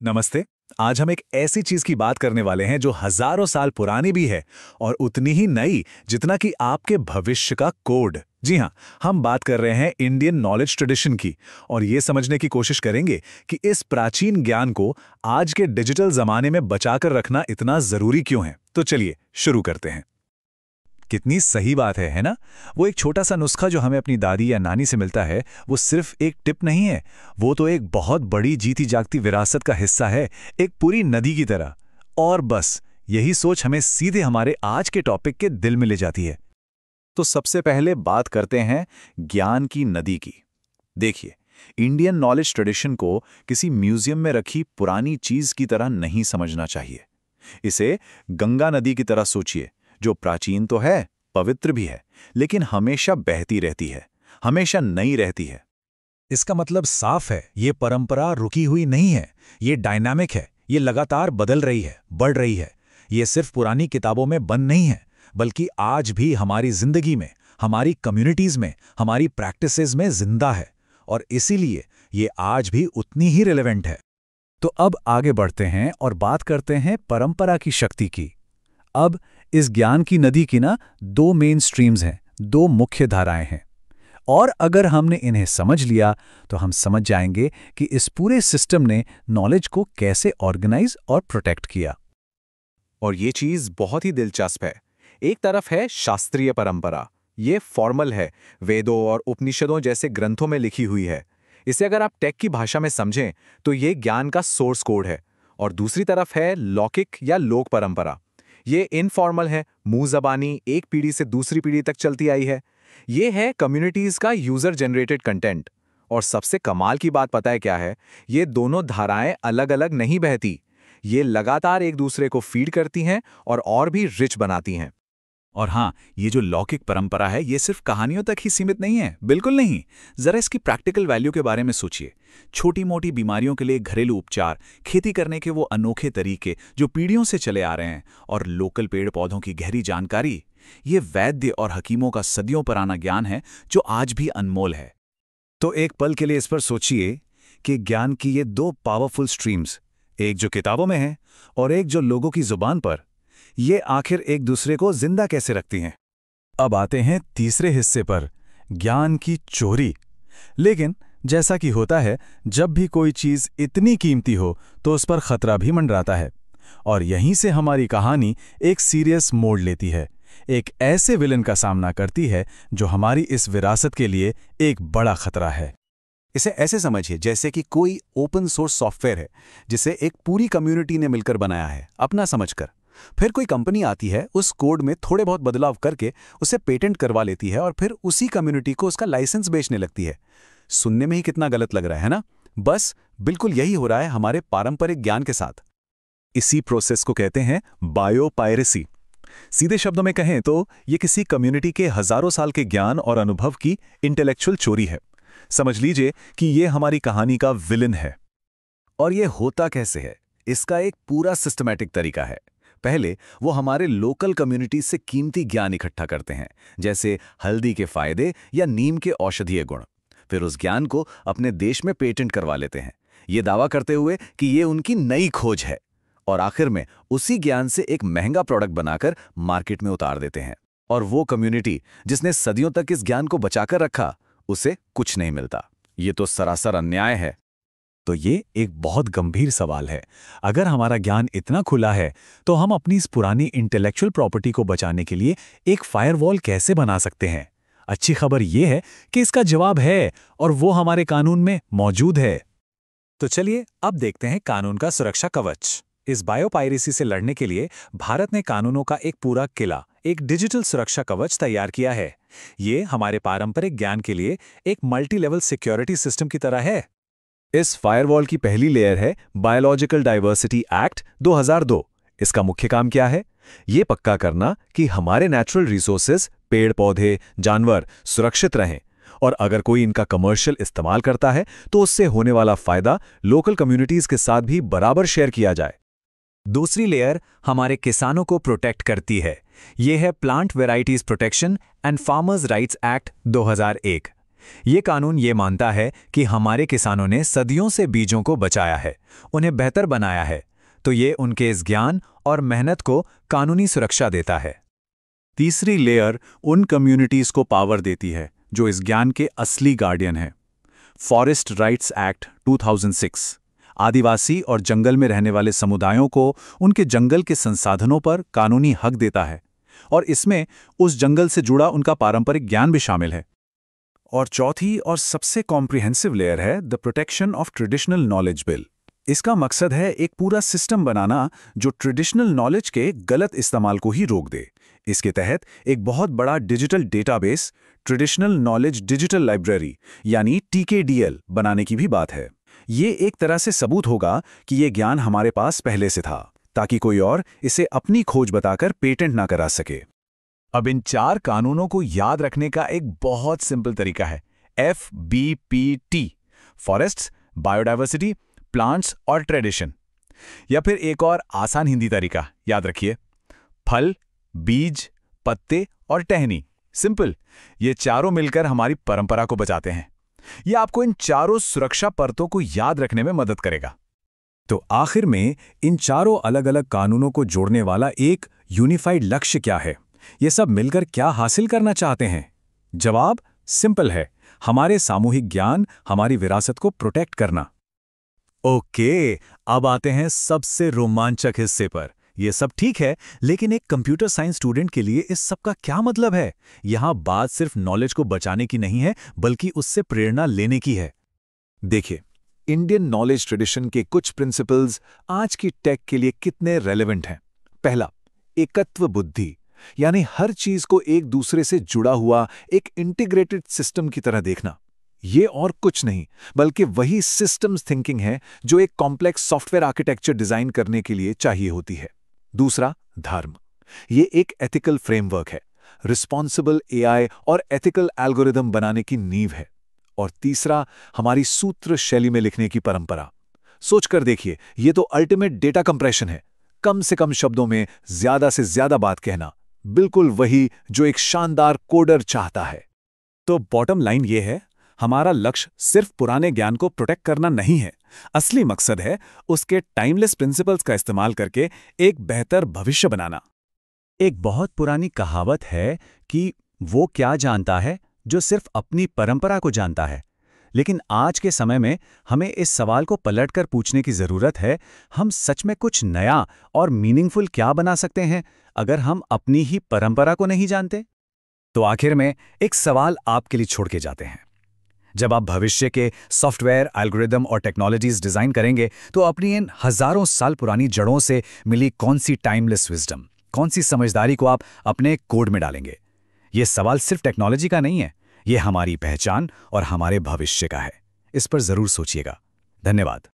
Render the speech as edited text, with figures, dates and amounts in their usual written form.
नमस्ते। आज हम एक ऐसी चीज की बात करने वाले हैं जो हजारों साल पुरानी भी है और उतनी ही नई जितना कि आपके भविष्य का कोड। जी हाँ, हम बात कर रहे हैं इंडियन नॉलेज ट्रेडिशन की और ये समझने की कोशिश करेंगे कि इस प्राचीन ज्ञान को आज के डिजिटल जमाने में बचाकर रखना इतना जरूरी क्यों है। तो चलिए शुरू करते हैं। कितनी सही बात है ना? वो एक छोटा सा नुस्खा जो हमें अपनी दादी या नानी से मिलता है, वो सिर्फ एक टिप नहीं है, वो तो एक बहुत बड़ी जीती जागती विरासत का हिस्सा है, एक पूरी नदी की तरह। और बस यही सोच हमें सीधे हमारे आज के टॉपिक के दिल में ले जाती है। तो सबसे पहले बात करते हैं ज्ञान की नदी की। देखिए, इंडियन नॉलेज ट्रेडिशन को किसी म्यूजियम में रखी पुरानी चीज की तरह नहीं समझना चाहिए। इसे गंगा नदी की तरह सोचिए, जो प्राचीन तो है, पवित्र भी है, लेकिन हमेशा बहती रहती है, हमेशा नई रहती है। इसका मतलब साफ है, ये परंपरा रुकी हुई नहीं है, ये डायनामिक है, ये लगातार बदल रही है, बढ़ रही है। ये सिर्फ पुरानी किताबों में बंद नहीं है, बल्कि आज भी हमारी जिंदगी में, हमारी कम्युनिटीज में, हमारी प्रैक्टिसेस में जिंदा है और इसीलिए ये आज भी उतनी ही रिलेवेंट है। तो अब आगे बढ़ते हैं और बात करते हैं परंपरा की शक्ति की। अब इस ज्ञान की नदी की दो मेन स्ट्रीम्स हैं, दो मुख्य धाराएं हैं। और अगर हमने इन्हें समझ लिया तो हम समझ जाएंगे कि इस पूरे सिस्टम ने नॉलेज को कैसे ऑर्गेनाइज और प्रोटेक्ट किया। और ये चीज बहुत ही दिलचस्प है। एक तरफ है शास्त्रीय परंपरा, ये फॉर्मल है, वेदों और उपनिषदों जैसे ग्रंथों में लिखी हुई है। इसे अगर आप टेक की भाषा में समझें तो ये ज्ञान का सोर्स कोड है। और दूसरी तरफ है लौकिक या लोक परंपरा। ये इनफॉर्मल है, मुंह जबानी, एक पीढ़ी से दूसरी पीढ़ी तक चलती आई है। ये है कम्युनिटीज का यूजर जनरेटेड कंटेंट। और सबसे कमाल की बात पता है क्या है? ये दोनों धाराएं अलग अलग नहीं बहती, ये लगातार एक दूसरे को फीड करती हैं और भी रिच बनाती हैं। और हाँ, ये जो लौकिक परंपरा है, ये सिर्फ कहानियों तक ही सीमित नहीं है, बिल्कुल नहीं। जरा इसकी प्रैक्टिकल वैल्यू के बारे में सोचिए। छोटी मोटी बीमारियों के लिए घरेलू उपचार, खेती करने के वो अनोखे तरीके जो पीढ़ियों से चले आ रहे हैं, और लोकल पेड़ पौधों की गहरी जानकारी, ये वैद्य और हकीमों का सदियों पुराना ज्ञान है जो आज भी अनमोल है। तो एक पल के लिए इस पर सोचिए कि ज्ञान की ये दो पावरफुल स्ट्रीम्स, एक जो किताबों में है और एक जो लोगों की जुबान पर, ये आखिर एक दूसरे को जिंदा कैसे रखती हैं। अब आते हैं तीसरे हिस्से पर, ज्ञान की चोरी। लेकिन जैसा कि होता है, जब भी कोई चीज इतनी कीमती हो तो उस पर खतरा भी मंडराता है। और यहीं से हमारी कहानी एक सीरियस मोड़ लेती है, एक ऐसे विलन का सामना करती है जो हमारी इस विरासत के लिए एक बड़ा खतरा है। इसे ऐसे समझिए जैसे कि कोई ओपन सोर्स सॉफ्टवेयर है जिसे एक पूरी कम्युनिटी ने मिलकर बनाया है, अपना समझकर। फिर कोई कंपनी आती है, उस कोड में थोड़े बहुत बदलाव करके उसे पेटेंट करवा लेती है और फिर उसी कम्युनिटी को उसका लाइसेंस बेचने लगती है। सुनने में ही कितना गलत लग रहा है ना? बस बिल्कुल यही हो रहा है हमारे पारंपरिक ज्ञान के साथ। इसी प्रोसेस को कहते हैं बायोपायरेसी। सीधे शब्दों में कहें तो ये किसी कम्युनिटी के हजारों साल के ज्ञान और अनुभव की इंटेलेक्चुअल चोरी है। समझ लीजिए कि ये हमारी कहानी का विलन है। और ये होता कैसे है? इसका एक पूरा सिस्टमैटिक तरीका है। पहले वो हमारे लोकल कम्युनिटी से कीमती ज्ञान इकट्ठा करते हैं, जैसे हल्दी के फायदे या नीम के औषधीय गुण। फिर उस ज्ञान को अपने देश में पेटेंट करवा लेते हैं, ये दावा करते हुए कि ये उनकी नई खोज है। और आखिर में उसी ज्ञान से एक महंगा प्रोडक्ट बनाकर मार्केट में उतार देते हैं। और वो कम्युनिटी जिसने सदियों तक इस ज्ञान को बचाकर रखा, उसे कुछ नहीं मिलता। ये तो सरासर अन्याय है। तो ये एक बहुत गंभीर सवाल है। अगर हमारा ज्ञान इतना खुला है तो हम अपनी इस पुरानी इंटेलेक्चुअल प्रॉपर्टी को बचाने के लिए एक फायरवॉल कैसे बना सकते हैं? अच्छी खबर यह है कि इसका जवाब है, और वो हमारे कानून में मौजूद है। तो चलिए अब देखते हैं कानून का सुरक्षा कवच। इस बायोपायरेसी से लड़ने के लिए भारत ने कानूनों का एक पूरा किला, एक डिजिटल सुरक्षा कवच तैयार किया है। ये हमारे पारंपरिक ज्ञान के लिए एक मल्टी लेवल सिक्योरिटी सिस्टम की तरह है। इस फायरवॉल की पहली लेयर है बायोलॉजिकल डाइवर्सिटी एक्ट 2002। इसका मुख्य काम क्या है? ये पक्का करना कि हमारे नेचुरल रिसोर्सेज, पेड़ पौधे, जानवर सुरक्षित रहें, और अगर कोई इनका कमर्शियल इस्तेमाल करता है तो उससे होने वाला फायदा लोकल कम्युनिटीज के साथ भी बराबर शेयर किया जाए। दूसरी लेयर हमारे किसानों को प्रोटेक्ट करती है। ये है plant varieties protection and farmers rights act 2001। ये कानून ये मानता है कि हमारे किसानों ने सदियों से बीजों को बचाया है, उन्हें बेहतर बनाया है, तो ये उनके इस ज्ञान और मेहनत को कानूनी सुरक्षा देता है। तीसरी लेयर उन कम्युनिटीज को पावर देती है जो इस ज्ञान के असली गार्डियन हैं। फॉरेस्ट राइट्स एक्ट 2006 आदिवासी और जंगल में रहने वाले समुदायों को उनके जंगल के संसाधनों पर कानूनी हक देता है, और इसमें उस जंगल से जुड़ा उनका पारंपरिक ज्ञान भी शामिल है। और चौथी और सबसे कॉम्प्रिहेंसिव लेयर है the protection of traditional knowledge bill. इसका मकसद है एक पूरा सिस्टम बनाना जो ट्रेडिशनल नॉलेज के गलत इस्तेमाल को ही रोक दे। इसके तहत एक बहुत बड़ा digital database, traditional knowledge digital library यानी TKDL बनाने की भी बात है। ये एक तरह से सबूत होगा कि ये ज्ञान हमारे पास पहले से था, ताकि कोई और इसे अपनी खोज बताकर पेटेंट ना करा सके। अब इन 4 कानूनों को याद रखने का एक बहुत सिंपल तरीका है, FBPT: फॉरेस्ट्स, बायोडायवर्सिटी, प्लांट्स और ट्रेडिशन। या फिर एक और आसान हिंदी तरीका याद रखिए, फल, बीज, पत्ते और टहनी। सिंपल, ये चारों मिलकर हमारी परंपरा को बचाते हैं। यह आपको इन चारों सुरक्षा परतों को याद रखने में मदद करेगा। तो आखिर में इन चारों अलग अलग कानूनों को जोड़ने वाला एक यूनिफाइड लक्ष्य क्या है? ये सब मिलकर क्या हासिल करना चाहते हैं? जवाब सिंपल है, हमारे सामूहिक ज्ञान, हमारी विरासत को प्रोटेक्ट करना। ओके, अब आते हैं सबसे रोमांचक हिस्से पर। ये सब ठीक है, लेकिन एक कंप्यूटर साइंस स्टूडेंट के लिए इस सब का क्या मतलब है? यहां बात सिर्फ नॉलेज को बचाने की नहीं है, बल्कि उससे प्रेरणा लेने की है। देखिए, इंडियन नॉलेज ट्रेडिशन के कुछ प्रिंसिपल्स आज की टेक के लिए कितने रेलेवेंट हैं। पहला, एकत्व बुद्धि, यानी हर चीज को एक दूसरे से जुड़ा हुआ एक इंटीग्रेटेड सिस्टम की तरह देखना। ये और कुछ नहीं, बल्कि वही सिस्टम्स थिंकिंग है जो एक कॉम्प्लेक्स सॉफ्टवेयर आर्किटेक्चर डिजाइन करने के लिए चाहिए होती है। दूसरा, धर्म। ये एक एथिकल फ्रेमवर्क है, रिस्पॉन्सिबल AI और एथिकल एल्गोरिदम बनाने की नींव है। और तीसरा, हमारी सूत्र शैली में लिखने की परंपरा। सोचकर देखिए, ये तो अल्टीमेट डेटा कंप्रेशन है, कम से कम शब्दों में ज्यादा से ज्यादा बात कहना, बिल्कुल वही जो एक शानदार कोडर चाहता है। तो बॉटम लाइन ये है, हमारा लक्ष्य सिर्फ पुराने ज्ञान को प्रोटेक्ट करना नहीं है, असली मकसद है उसके टाइमलेस प्रिंसिपल्स का इस्तेमाल करके एक बेहतर भविष्य बनाना। एक बहुत पुरानी कहावत है कि वो क्या जानता है जो सिर्फ अपनी परंपरा को जानता है। लेकिन आज के समय में हमें इस सवाल को पलटकर पूछने की जरूरत है, हम सच में कुछ नया और मीनिंगफुल क्या बना सकते हैं अगर हम अपनी ही परंपरा को नहीं जानते? तो आखिर में एक सवाल आपके लिए छोड़ के जाते हैं। जब आप भविष्य के सॉफ्टवेयर, एल्गोरिदम और टेक्नोलॉजीज डिजाइन करेंगे, तो अपनी इन हजारों साल पुरानी जड़ों से मिली कौन सी टाइमलेस विजडम, कौन सी समझदारी को आप अपने कोड में डालेंगे? ये सवाल सिर्फ टेक्नोलॉजी का नहीं है, ये हमारी पहचान और हमारे भविष्य का है। इस पर जरूर सोचिएगा। धन्यवाद।